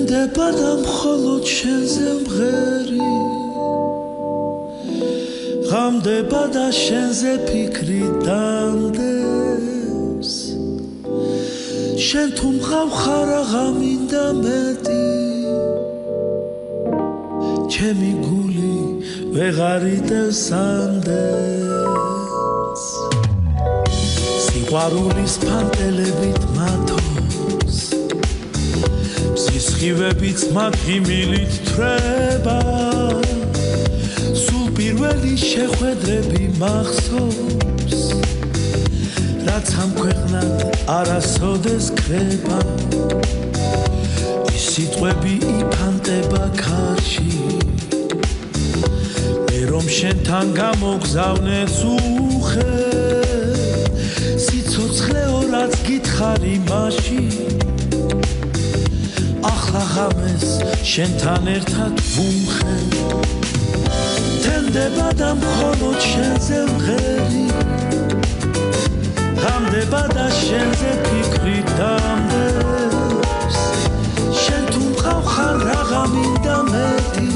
თენდება და მხოლოდ შენზე მღერი ღამდება და შენზე ფიქრი დამდეს შენ თუ მყავხარ აღამინდა მეტი ჩემი გული ვეღარ იტევს ამდენს სიყვარულის ფანტელებით მათოს სისხივებიც მათ ღიმილით თრება სულ პირველი შეხვედრები მახსოვს რაც ამ ქვეყნად არასოდეს ქრება ის სიტყვები იფანტება ქარში მე რომ შენთან გამოგზავნეს უხე სიცოცხლეო რაც გითხარი მაშინ ახლა ღამეს შენთან ერთად ვუმხე თენდება და მხოლოდ შენზე მღერი ღამდება და შენზე ფიქრი დამდეს შენ თუ მყავხარ აღამინდა მეტი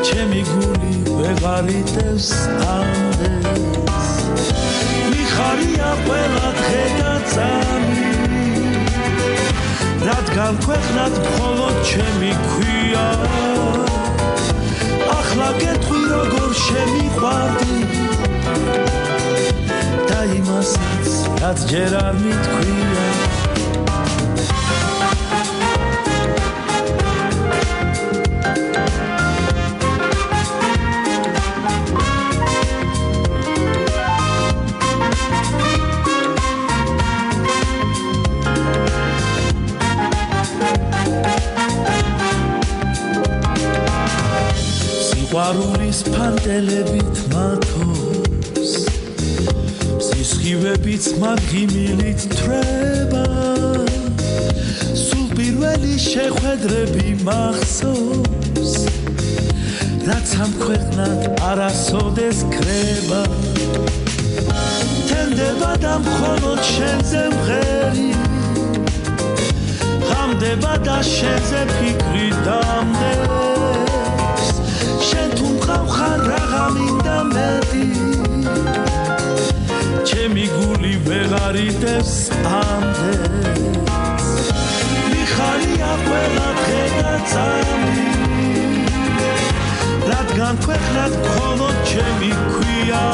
ჩემი გული ვეღარ იტევს ამდენს მიხარია ყველა დღე და წამი რადგან ქვეყნად მხოლოდ ჩემი ქვია ახლა გეტყვი როგორ შემიყვარდი და იმასაც რაც ჯერ არ მითქვია სიყვარულის ფანტელებით მათოს სისხივებიც მათ ღიმილით თრება სულ პირველი შეხვედრები მახსოვს რაც ამ ქვეყნად არასოდეს ქრება თენდება და მხოლოდ შენზე მღერი ღამდება და შენზე ფიქრი დამდეს შენ თუ მყავხარ აღამინდა მეტი ჩემი გული ვეღარ იტევს ამდენს მიხარია ყველა დღე და წამი რადგან ქვეყნად მხოლოდ ჩემი ქვია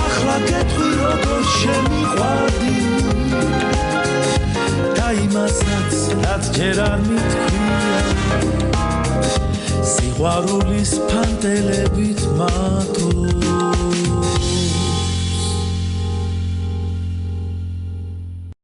ახლა გეტყვი როგორ შემიყვარდი და იმასაც რაც ჯერ არ მითქვია სიყვარულის ფანტელებით მათოს